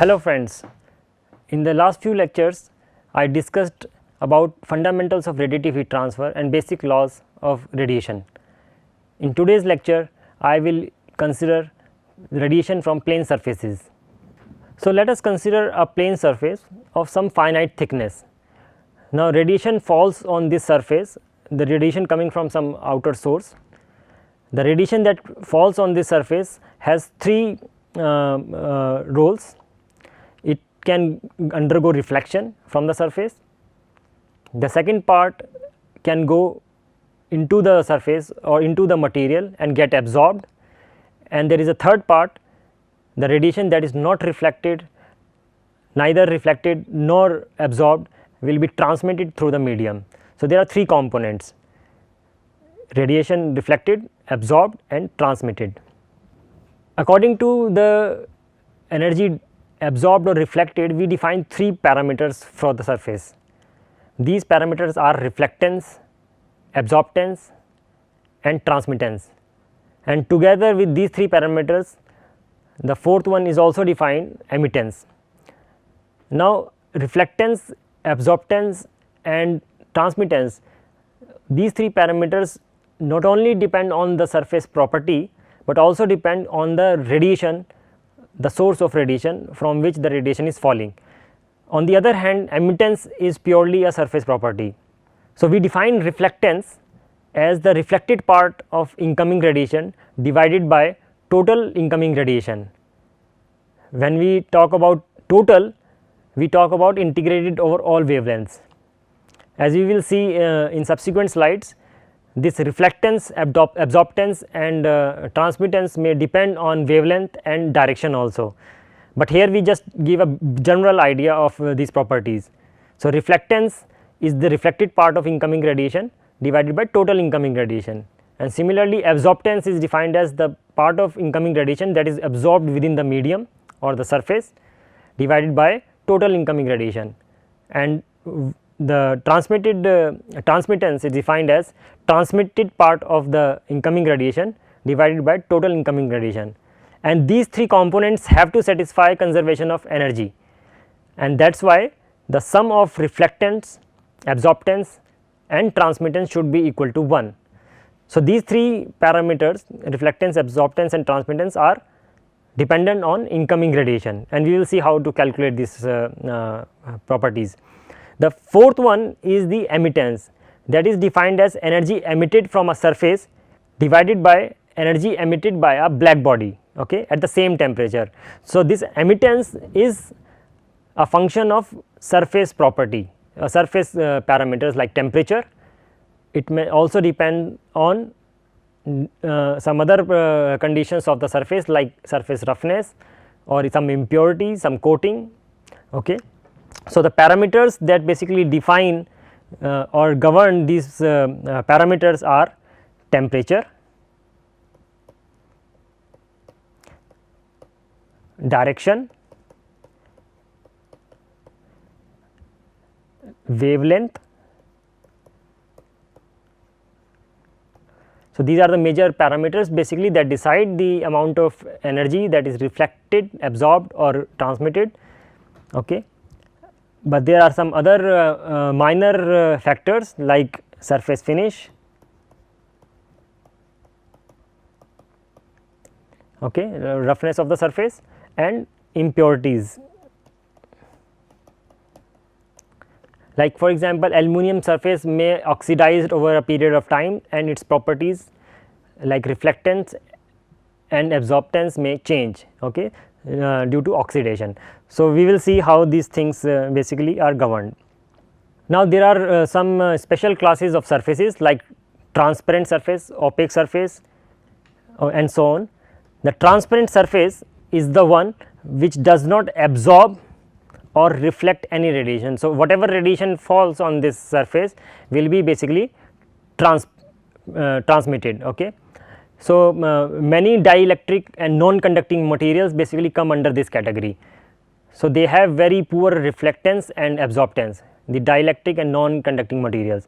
Hello friends, in the last few lectures I discussed about fundamentals of radiative heat transfer and basic laws of radiation. In today's lecture I will consider radiation from plane surfaces. So let us consider a plane surface of some finite thickness. Now radiation falls on this surface, the radiation coming from some outer source. The radiation that falls on this surface has three roles. It can undergo reflection from the surface. The second part can go into the surface or into the material and get absorbed, and there is a third part, the radiation that is not reflected, neither reflected nor absorbed, will be transmitted through the medium. So there are three components: radiation reflected, absorbed and transmitted. According to the energy absorbed or reflected, we define three parameters for the surface. These parameters are reflectance, absorptance and transmittance, and together with these three parameters the fourth one is also defined, emittance. Now reflectance, absorptance and transmittance, these three parameters not only depend on the surface property, but also depend on the radiation, the source of radiation from which the radiation is falling. On the other hand, emittance is purely a surface property. So we define reflectance as the reflected part of incoming radiation divided by total incoming radiation. When we talk about total, we talk about integrated over all wavelengths. As we will see in subsequent slides, this reflectance, absorptance and transmittance may depend on wavelength and direction also, but here we just give a general idea of these properties. So reflectance is the reflected part of incoming radiation divided by total incoming radiation, and similarly absorptance is defined as the part of incoming radiation that is absorbed within the medium or the surface divided by total incoming radiation, and the transmittance is defined as transmitted part of the incoming radiation divided by total incoming radiation, and these three components have to satisfy conservation of energy, and that is why the sum of reflectance, absorptance and transmittance should be equal to 1. So these three parameters, reflectance, absorptance and transmittance, are dependent on incoming radiation, and we will see how to calculate these properties. The fourth one is the emittance, that is defined as energy emitted from a surface divided by energy emitted by a black body, okay, at the same temperature. So this emittance is a function of surface property, surface parameters like temperature. It may also depend on some other conditions of the surface like surface roughness or some impurity, some coating, okay. So the parameters that basically define or govern these parameters are temperature, direction, wavelength. So these are the major parameters basically that decide the amount of energy that is reflected, absorbed or transmitted, okay. But there are some other minor factors like surface finish, okay, roughness of the surface and impurities. Like for example, aluminum surface may oxidize over a period of time and its properties like reflectance and absorptance may change, okay, due to oxidation. So we will see how these things basically are governed. Now there are some special classes of surfaces like transparent surface, opaque surface and so on. The transparent surface is the one which does not absorb or reflect any radiation. So whatever radiation falls on this surface will be basically transmitted, okay. So many dielectric and non-conducting materials basically come under this category. So they have very poor reflectance and absorptance, the dielectric and non-conducting materials.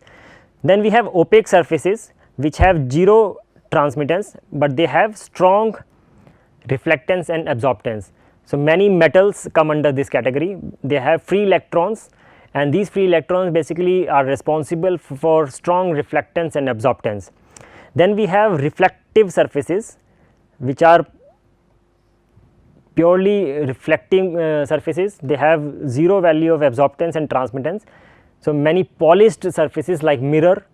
Then we have opaque surfaces which have zero transmittance, but they have strong reflectance and absorptance. So, many metals come under this category, they have free electrons, and these free electrons basically are responsible for strong reflectance and absorptance. Then we have reflective surfaces, which are purely reflecting surfaces, they have 0 value of absorptance and transmittance. So, many polished surfaces like mirror,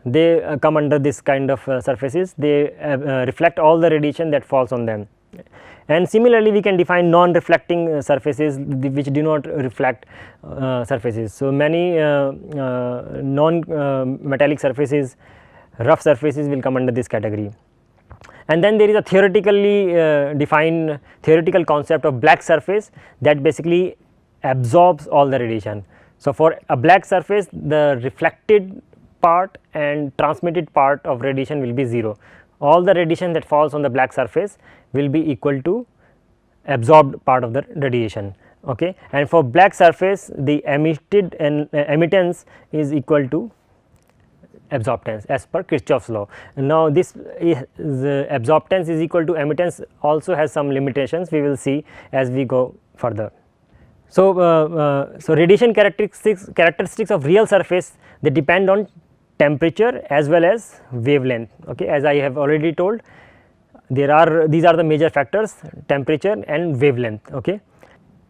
they come under this kind of surfaces, they reflect all the radiation that falls on them. And similarly, we can define non-reflecting surfaces which do not reflect surfaces. So, many non-metallic surfaces, rough surfaces will come under this category. And then there is a theoretically defined theoretical concept of black surface that basically absorbs all the radiation. So, for a black surface, the reflected part and transmitted part of radiation will be 0. All the radiation that falls on the black surface will be equal to absorbed part of the radiation. Okay. And for black surface, the emitted and emittance is equal to absorptance as per Kirchhoff's law. Now, this is absorptance is equal to emittance also has some limitations, we will see as we go further. So, radiation characteristics of real surface, they depend on temperature as well as wavelength. Okay. As I have already told, these are the major factors, temperature and wavelength. Okay.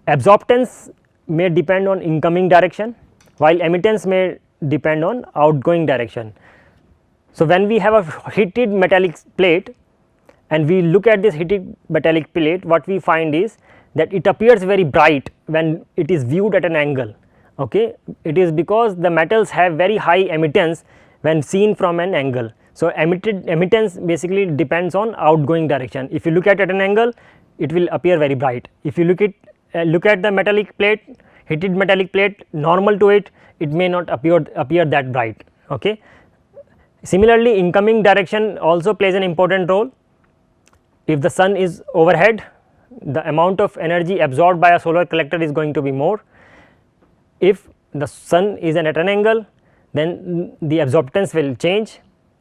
Absorptance may depend on incoming direction, while emittance may depend on outgoing direction. So, when we have a heated metallic plate and we look at this heated metallic plate, what we find is that it appears very bright when it is viewed at an angle. Okay. It is because the metals have very high emittance when seen from an angle. So, emittance basically depends on outgoing direction. If you look at an angle, it will appear very bright. If you look at the metallic plate, heated metallic plate, normal to it, it may not appear that bright. Okay. Similarly, incoming direction also plays an important role. If the sun is overhead, the amount of energy absorbed by a solar collector is going to be more. If the sun is at an angle, then the absorptance will change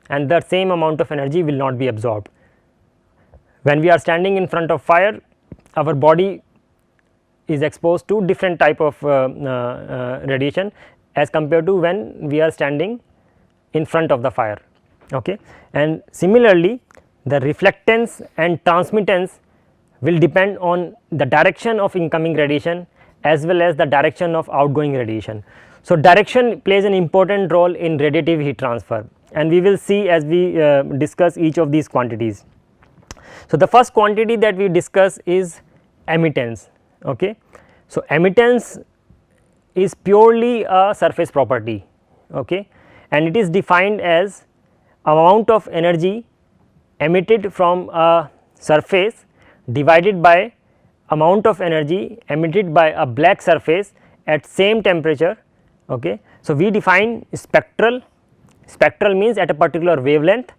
and the same amount of energy will not be absorbed. When we are standing in front of fire, our body is exposed to different type of radiation as compared to when we are standing in front of the fire. Okay. And similarly, the reflectance and transmittance will depend on the direction of incoming radiation as well as the direction of outgoing radiation. So, direction plays an important role in radiative heat transfer, and we will see as we discuss each of these quantities. So, the first quantity that we discuss is emittance. Okay. So, emittance is purely a surface property, okay, and it is defined as amount of energy emitted from a surface divided by amount of energy emitted by a black surface at same temperature. Okay. So, we define spectral means at a particular wavelength,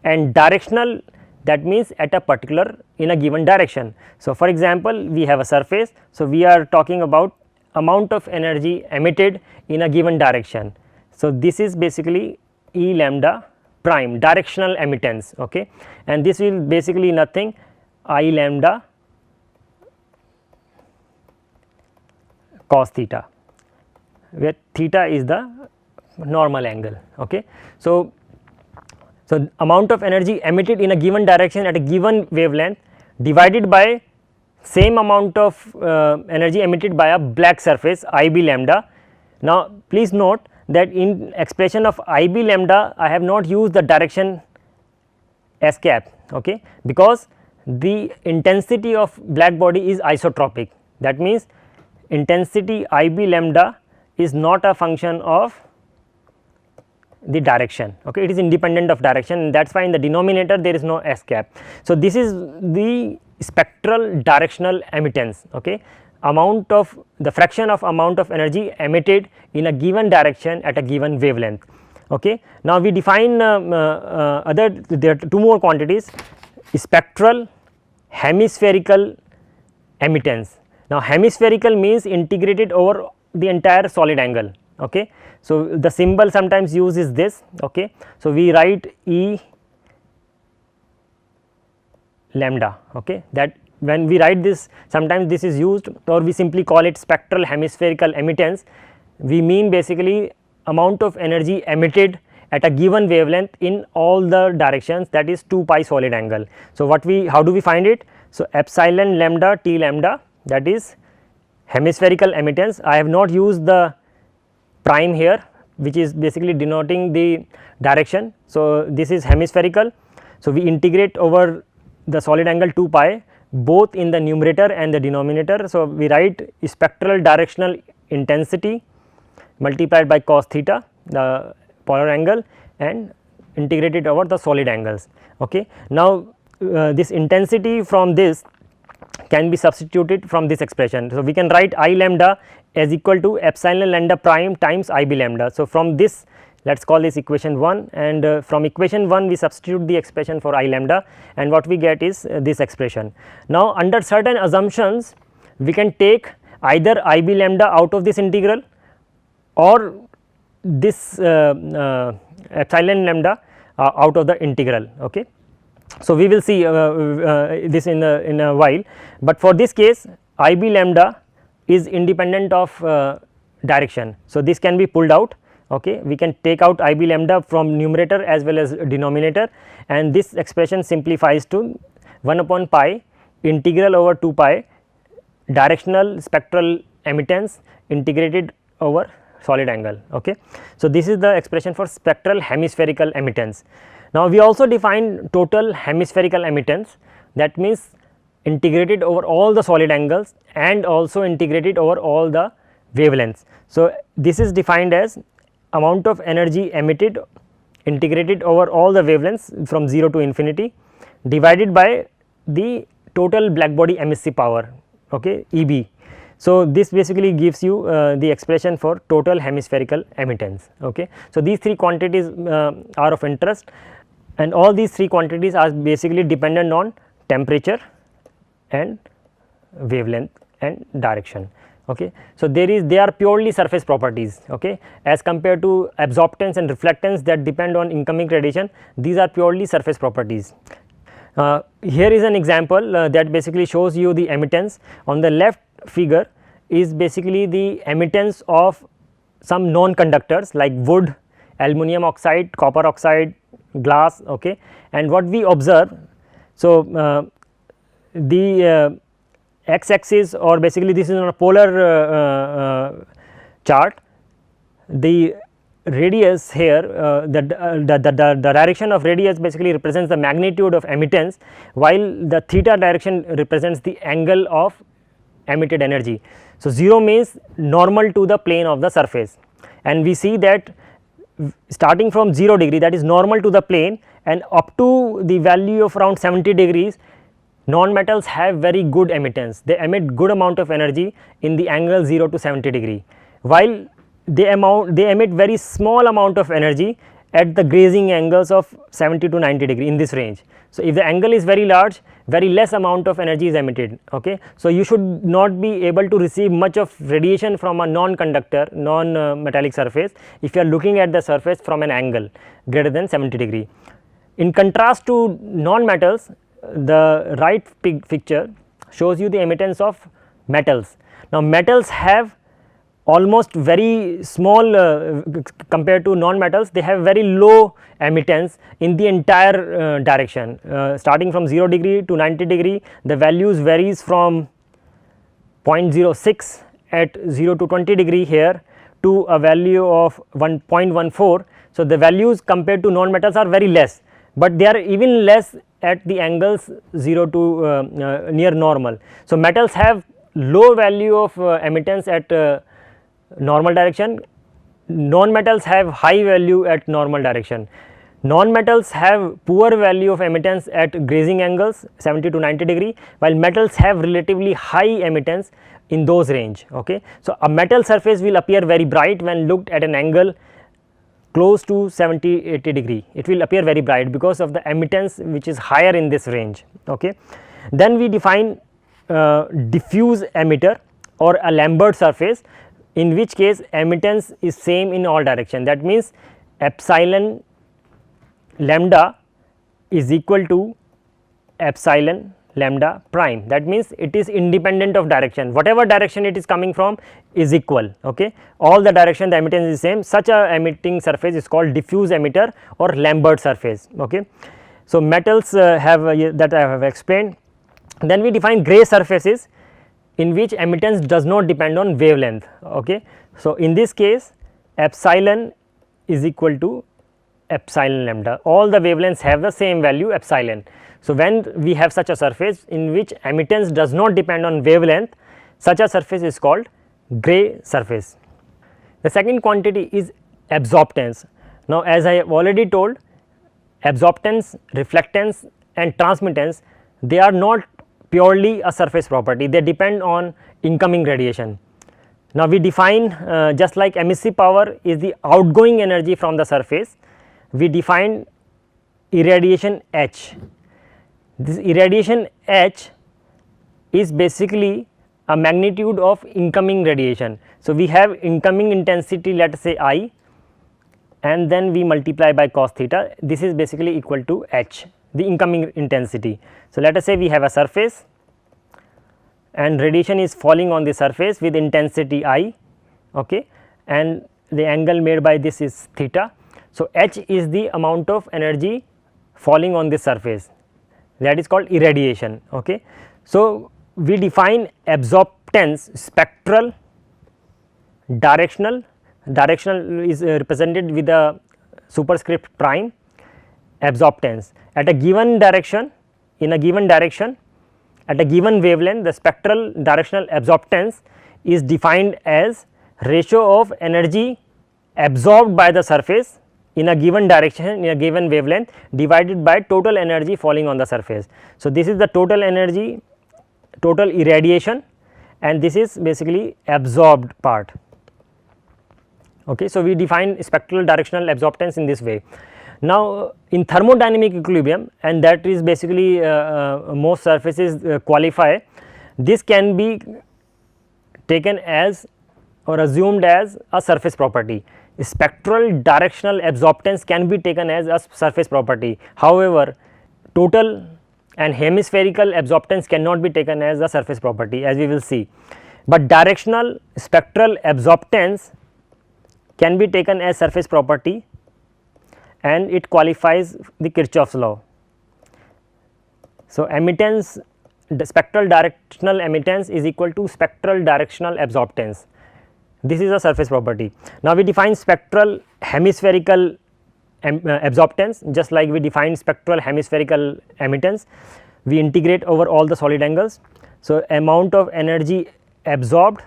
and directional, that means at a particular in a given direction. So, for example, we have a surface. So, we are talking about amount of energy emitted in a given direction. So, this is basically E lambda prime, directional emittance, okay, and this will basically nothing I lambda cos theta, where theta is the normal angle. Okay. So, amount of energy emitted in a given direction at a given wavelength divided by same amount of energy emitted by a black surface IB lambda. Now, please note that in expression of IB lambda, I have not used the direction S cap, okay, because the intensity of black body is isotropic. That means, intensity IB lambda is not a function of the direction, okay, it is independent of direction, and that is why in the denominator there is no S cap. So, this is the spectral directional emittance, okay, amount of the fraction of amount of energy emitted in a given direction at a given wavelength. Okay. Now, we define there are two more quantities, spectral hemispherical emittance. Now, hemispherical means integrated over the entire solid angle. Okay. So, the symbol sometimes used is this. Okay. So, we write E lambda, okay, that when we write this, sometimes this is used, or we simply call it spectral hemispherical emittance. We mean basically amount of energy emitted at a given wavelength in all the directions, that is 2 pi solid angle. So, how do we find it? So, epsilon lambda T lambda, that is hemispherical emittance. I have not used the prime here, which is basically denoting the direction. So, this is hemispherical. So, we integrate over the solid angle 2 pi both in the numerator and the denominator. So, we write spectral directional intensity multiplied by cos theta, the polar angle, and integrated over the solid angles. Okay. Now, this intensity from this can be substituted from this expression. So, we can write I lambda as equal to epsilon lambda prime times I b lambda. So, from this, let us call this equation 1, and from equation 1 we substitute the expression for I lambda, and what we get is this expression. Now, under certain assumptions we can take either I b lambda out of this integral or this epsilon lambda out of the integral. Okay. So, we will see this in a while, but for this case I b lambda is independent of direction. So, this can be pulled out. Okay. We can take out I b lambda from numerator as well as denominator, and this expression simplifies to 1 upon pi integral over 2 pi directional spectral emittance integrated over solid angle. Okay. So, this is the expression for spectral hemispherical emittance. Now, we also define total hemispherical emittance, that means integrated over all the solid angles and also integrated over all the wavelengths. So, this is defined as amount of energy emitted integrated over all the wavelengths from 0 to infinity divided by the total blackbody emissive power, okay, EB. So, this basically gives you the expression for total hemispherical emittance. Okay. So, these three quantities are of interest, and all these three quantities are basically dependent on temperature and wavelength and direction. Okay. So, they are purely surface properties, okay, as compared to absorptance and reflectance that depend on incoming radiation. These are purely surface properties. Here is an example that basically shows you the emittance. On the left figure is basically the emittance of some non conductors like wood, aluminum oxide, copper oxide, glass, okay. And what we observe, so the x axis, or basically this is on a polar chart, the radius here, the direction of radius basically represents the magnitude of emittance, while the theta direction represents the angle of emitted energy. So, 0 means normal to the plane of the surface, and we see that starting from 0 degree, that is normal to the plane, and up to the value of around 70 degrees, non-metals have very good emittance. They emit good amount of energy in the angle 0 to 70 degree, while they emit very small amount of energy at the grazing angles of 70 to 90 degree in this range. So, if the angle is very large, very less amount of energy is emitted. Okay. So, you should not be able to receive much of radiation from a non-conductor, non-metallic surface if you are looking at the surface from an angle greater than 70 degree. In contrast to non-metals, the right picture shows you the emittance of metals. Now, metals have almost very small compared to non-metals, they have very low emittance in the entire direction, starting from 0 degree to 90 degree. The values varies from 0.06 at 0 to 20 degree here to a value of 1.14. So, the values compared to non-metals are very less, but they are even less at the angles 0 to near normal. So, metals have low value of emittance at normal direction, non-metals have high value at normal direction. Non-metals have poor value of emittance at grazing angles 70 to 90 degree, while metals have relatively high emittance in those range. Okay. So, a metal surface will appear very bright when looked at an angle close to 70-80 degree, it will appear very bright because of the emittance which is higher in this range. Okay. Then we define diffuse emitter or a Lambert surface, in which case emittance is same in all direction. That means, epsilon lambda is equal to epsilon lambda prime. That means it is independent of direction, whatever direction it is coming from is equal. Okay, all the direction the emittance is same. Such a emitting surface is called diffuse emitter or Lambert surface. Okay, so metals have that I have explained. Then we define gray surfaces in which emittance does not depend on wavelength. Okay, so in this case epsilon is equal to epsilon lambda, all the wavelengths have the same value epsilon. So when we have such a surface in which emittance does not depend on wavelength, such a surface is called gray surface. The second quantity is absorptance. Now as I have already told, absorptance, reflectance and transmittance, they are not purely a surface property, they depend on incoming radiation. Now we define just like emissive power is the outgoing energy from the surface, we define irradiation H. This irradiation H is basically a magnitude of incoming radiation. So we have incoming intensity, let us say I, and then we multiply by cos theta, this is basically equal to H, the incoming intensity. So let us say we have a surface and radiation is falling on the surface with intensity I, okay, and the angle made by this is theta. So H is the amount of energy falling on the surface, that is called irradiation. Okay, so we define absorptance spectral, directional is represented with a superscript prime, absorptance at a given direction, in a given direction at a given wavelength, the spectral directional absorptance is defined as ratio of energy absorbed by the surface in a given direction in a given wavelength divided by total energy falling on the surface. So this is the total energy, total irradiation, and this is basically absorbed part. Okay, so we define spectral directional absorptance in this way. Now in thermodynamic equilibrium, and that is basically most surfaces qualify, this can be taken as or assumed as a surface property. Spectral directional absorptance can be taken as a surface property. However, total and hemispherical absorptance cannot be taken as a surface property, as we will see, but directional spectral absorptance can be taken as surface property and it qualifies the Kirchhoff's law. So emittance, the spectral directional emittance is equal to spectral directional absorptance. This is a surface property. Now we define spectral hemispherical absorptance, just like we define spectral hemispherical emittance. We integrate over all the solid angles. So amount of energy absorbed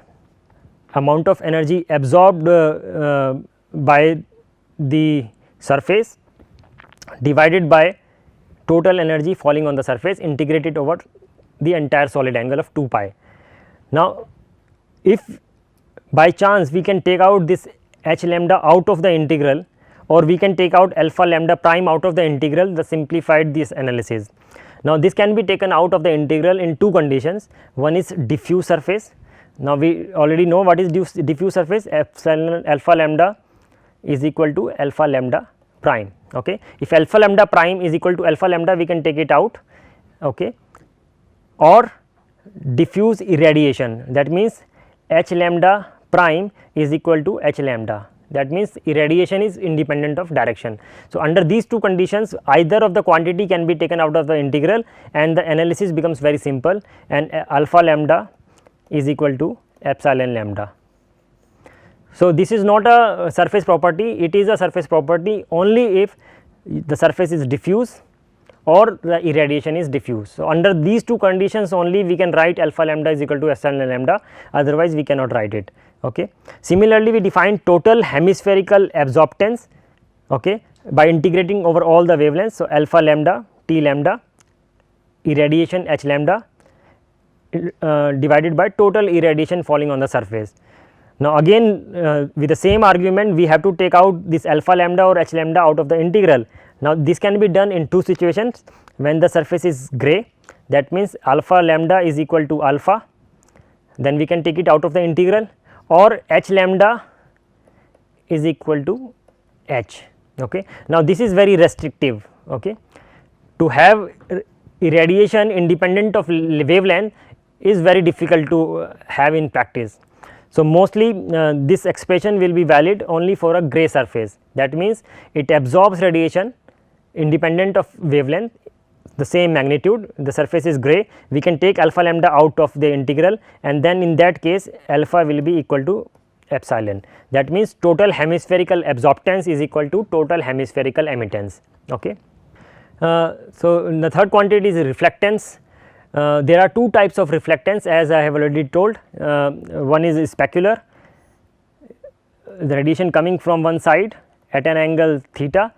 by the surface divided by total energy falling on the surface integrated over the entire solid angle of 2 pi. Now if by chance we can take out this h lambda out of the integral, or we can take out alpha lambda prime out of the integral, the simplified this analysis. Now this can be taken out of the integral in two conditions. One is diffuse surface. Now we already know what is diffuse surface, epsilon alpha lambda is equal to alpha lambda prime. Okay, if alpha lambda prime is equal to alpha lambda, we can take it out. Okay, or diffuse irradiation, that means h lambda prime is equal to h lambda, that means irradiation is independent of direction. So under these two conditions, either of the quantity can be taken out of the integral and the analysis becomes very simple, and alpha lambda is equal to epsilon lambda. So this is not a surface property, it is a surface property only if the surface is diffuse or the irradiation is diffuse. So under these two conditions only we can write alpha lambda is equal to epsilon lambda, otherwise we cannot write it. Okay. Similarly, we define total hemispherical absorptance, okay, by integrating over all the wavelengths. So alpha lambda T lambda irradiation h lambda divided by total irradiation falling on the surface. Now again with the same argument, we have to take out this alpha lambda or h lambda out of the integral. Now this can be done in two situations: when the surface is gray, that means alpha lambda is equal to alpha, then we can take it out of the integral, or h lambda is equal to h. Okay. Now this is very restrictive. Okay. To have irradiation independent of wavelength is very difficult to have in practice. So, mostly this expression will be valid only for a gray surface, that means it absorbs radiation independent of wavelength, the same magnitude, the surface is gray, we can take alpha lambda out of the integral, and then in that case alpha will be equal to epsilon, that means total hemispherical absorptance is equal to total hemispherical emittance. Okay. So, the third quantity is reflectance. There are two types of reflectance, as I have already told. One is specular, the radiation coming from one side at an angle theta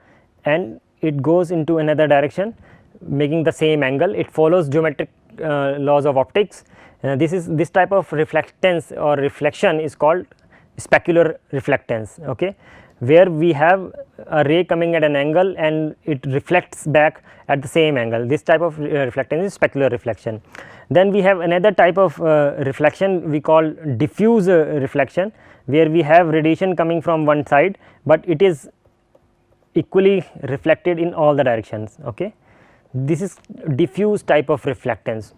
and it goes into another direction making the same angle, it follows geometric laws of optics. This type of reflectance or reflection is called specular reflectance, okay, where we have a ray coming at an angle and it reflects back at the same angle. This type of reflectance is specular reflection. Then we have another type of reflection we call diffuse reflection, where we have radiation coming from one side, but it is equally reflected in all the directions. Okay. This is diffuse type of reflectance.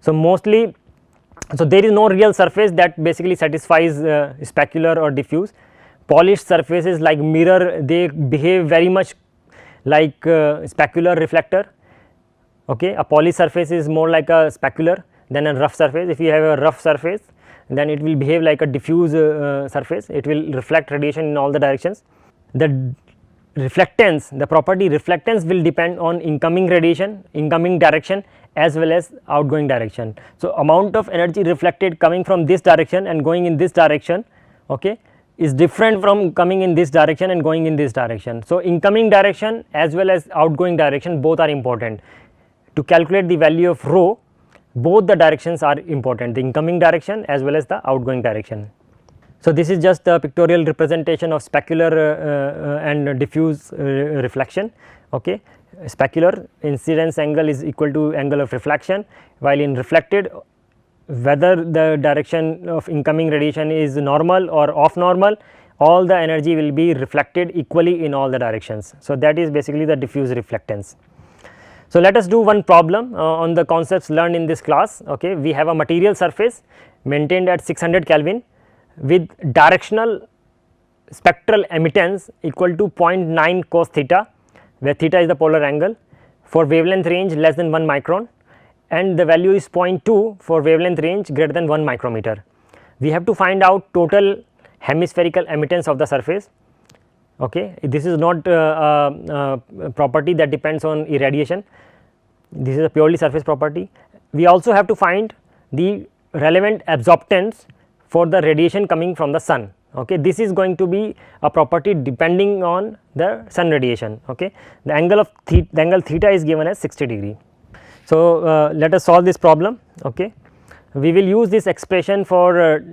So, mostly, so there is no real surface that basically satisfies specular or diffuse. Polished surfaces like mirror, they behave very much like specular reflector. Okay. A polished surface is more like a specular than a rough surface. If you have a rough surface, then it will behave like a diffuse surface, it will reflect radiation in all the directions. The reflectance, the property reflectance will depend on incoming radiation, incoming direction as well as outgoing direction. So, amount of energy reflected coming from this direction and going in this direction, okay, is different from coming in this direction and going in this direction. So, incoming direction as well as outgoing direction both are important. To calculate the value of rho, both the directions are important, the incoming direction as well as the outgoing direction. So, this is just the pictorial representation of specular and diffuse reflection. Okay. Specular incidence angle is equal to angle of reflection, while in reflected, whether the direction of incoming radiation is normal or off normal, all the energy will be reflected equally in all the directions. So, that is basically the diffuse reflectance. So, let us do one problem on the concepts learned in this class. Okay. We have a material surface maintained at 600 Kelvin with directional spectral emittance equal to 0.9 cos theta, where theta is the polar angle, for wavelength range less than 1 micron, and the value is 0.2 for wavelength range greater than 1 micrometer. We have to find out total hemispherical emittance of the surface. Okay. This is not a property that depends on irradiation, this is a purely surface property. We also have to find the relevant absorptance for the radiation coming from the sun. Okay. This is going to be a property depending on the sun radiation. Okay. The angle of theta is given as 60 degree. So, let us solve this problem. Okay. We will use this expression for,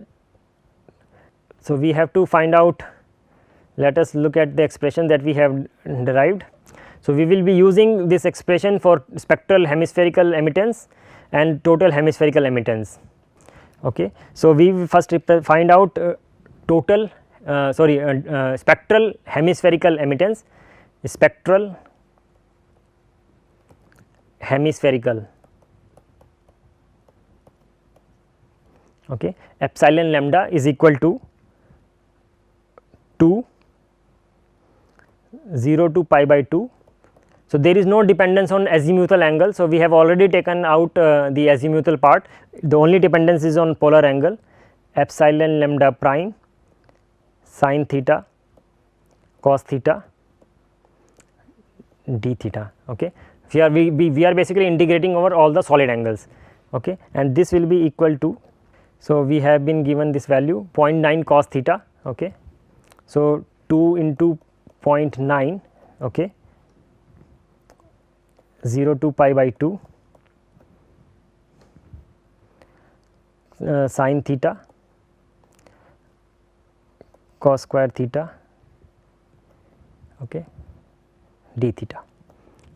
so we have to find out, let us look at the expression that we have derived. So, we will be using this expression for spectral hemispherical emittance and total hemispherical emittance. Okay. So, we will first find out total spectral hemispherical emittance, spectral hemispherical, okay, epsilon lambda is equal to 2 0 to pi by 2. So, there is no dependence on azimuthal angle. So, we have already taken out the azimuthal part, the only dependence is on polar angle, epsilon lambda prime sin theta cos theta d theta. Okay. We are basically integrating over all the solid angles, okay, and this will be equal to, so we have been given this value 0.9 cos theta. Okay. So, 2 into 0.9, okay, 0 to pi by 2 sin theta cos square theta, okay, d theta.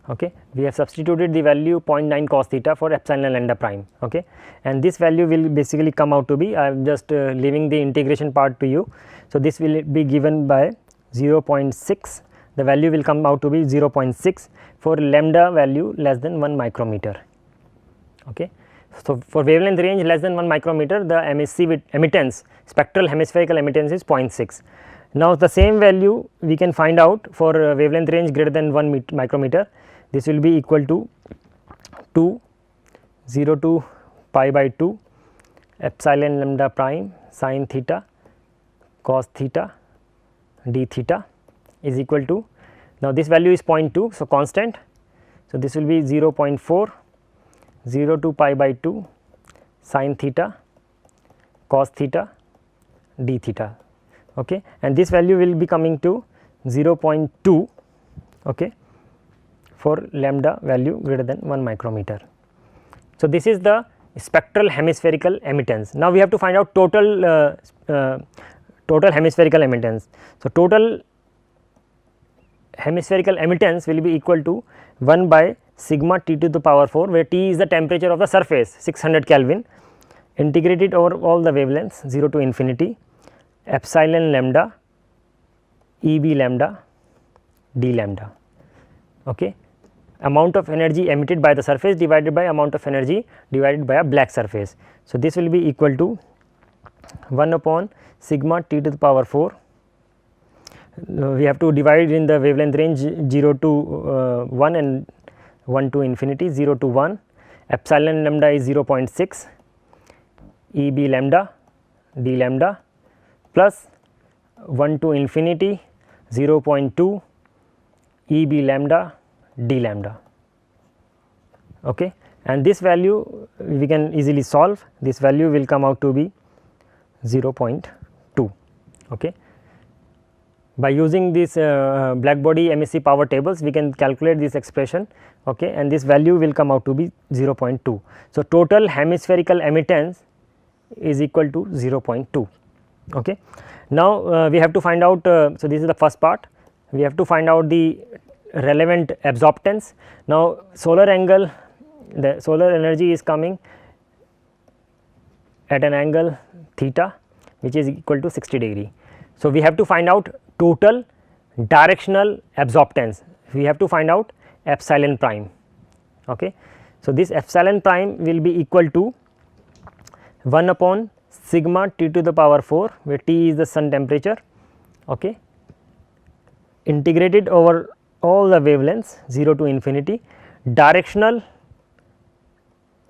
Okay. We have substituted the value 0.9 cos theta for epsilon lambda prime, okay, and this value will basically come out to be, I am just leaving the integration part to you. So, this will be given by 0.6, the value will come out to be 0.6 for lambda value less than 1 micrometer. Okay. So, for wavelength range less than 1 micrometer, the emittance, spectral hemispherical emittance is 0.6. Now, the same value we can find out for wavelength range greater than 1 micrometer. This will be equal to 0 to pi by 2 epsilon lambda prime sin theta cos theta d theta is equal to, now this value is 0.2. So, constant. So, this will be 0.4 0 to pi by 2 sin theta cos theta d theta, okay. And this value will be coming to 0.2, okay, for lambda value greater than 1 micrometer. So, this is the spectral hemispherical emittance. Now, we have to find out total hemispherical emittance. So, total hemispherical emittance will be equal to 1 by sigma T to the power 4, where T is the temperature of the surface 600 Kelvin, integrated over all the wavelengths 0 to infinity epsilon lambda E b lambda d lambda, okay. Amount of energy emitted by the surface divided by amount of energy divided by a black surface. So, this will be equal to 1 upon sigma T to the power 4. We have to divide in the wavelength range 0 to 1 and 1 to infinity, 0 to 1, epsilon lambda is 0.6 E b lambda d lambda plus 1 to infinity 0.2 E b lambda d lambda, okay. And this value we can easily solve. This value will come out to be 0.2, okay. By using this black body emission power tables, we can calculate this expression, okay, and this value will come out to be 0.2. So, total hemispherical emittance is equal to 0.2, okay. Now, we have to find out, so this is the first part, we have to find out the relevant absorptance. Now, solar angle, the solar energy is coming at an angle theta, which is equal to 60 degree. So, we have to find out total directional absorptance, we have to find out epsilon prime, okay. So, this epsilon prime will be equal to 1 upon sigma T to the power 4, where T is the sun temperature, okay, integrated over all the wavelengths 0 to infinity, directional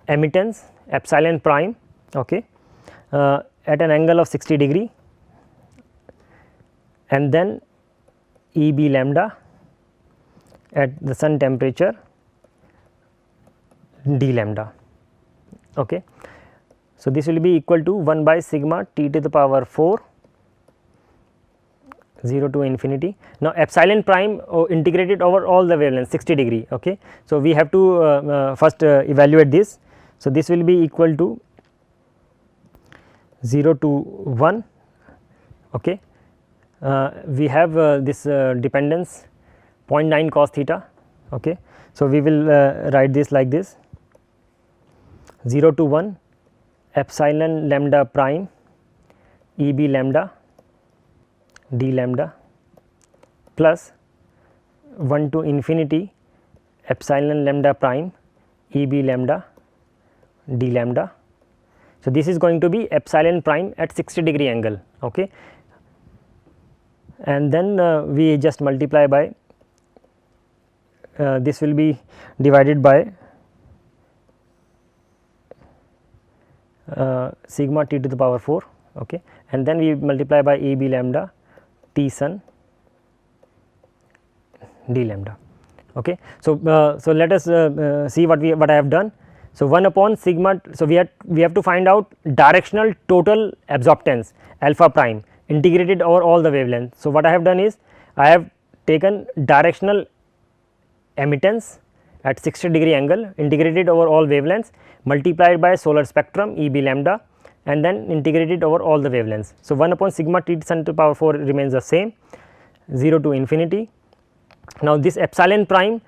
emittance epsilon prime, okay, at an angle of 60 degree, and then E b lambda at the sun temperature d lambda, okay. So, this will be equal to 1 by sigma T to the power 4 0 to infinity. Now, epsilon prime integrated over all the wavelengths 60 degree, okay. So, we have to first evaluate this. So, this will be equal to 0 to 1, okay. We have this dependence 0.9 cos theta, okay. So, we will write this like this 0 to 1 epsilon lambda prime E b lambda d lambda plus 1 to infinity epsilon lambda prime E b lambda d lambda. So, this is going to be epsilon prime at 60 degree angle, okay. And then we just multiply by this will be divided by sigma T to the power 4, okay, and then we multiply by E b lambda T sun d lambda, okay. So, so let us see what I have done. So, 1 upon sigma, so we have to find out directional total absorptance alpha prime integrated over all the wavelengths. So, what I have done is I have taken directional emittance at 60 degree angle integrated over all wavelengths multiplied by solar spectrum E b lambda and then integrated over all the wavelengths. So, 1 upon sigma T sun to the power 4 remains the same 0 to infinity. Now, this epsilon prime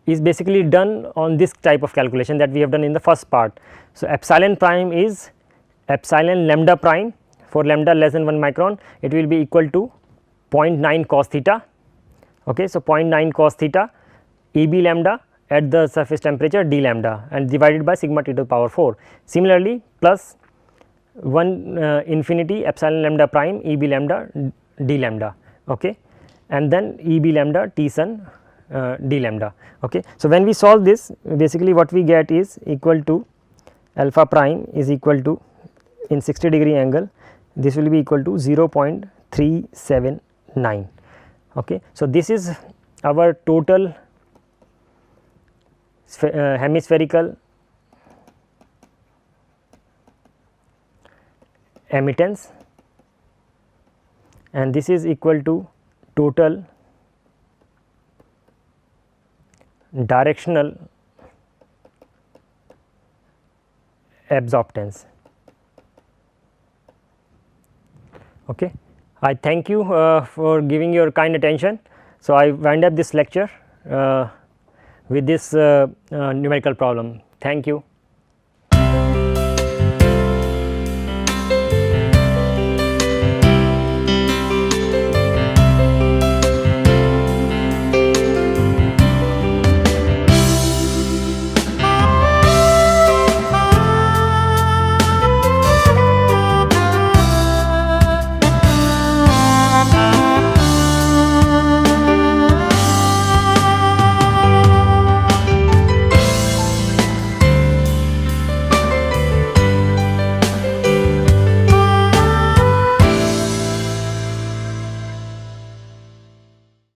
is basically done on this type of calculation that we have done in the first part. So, epsilon prime is epsilon lambda prime, for lambda less than 1 micron it will be equal to 0.9 cos theta, okay. So, 0.9 cos theta E b lambda at the surface temperature d lambda and divided by sigma T to the power 4. Similarly, plus 1 infinity epsilon lambda prime E b lambda d lambda, okay, and then E b lambda T sun d lambda. Okay. So, when we solve this, basically what we get is equal to alpha prime is equal to, in 60-degree angle, this will be equal to 0.379. Okay. So, this is our total hemispherical emittance, and this is equal to total directional absorptance. Okay. I thank you for giving your kind attention. So, I wind up this lecture with this numerical problem. Thank you.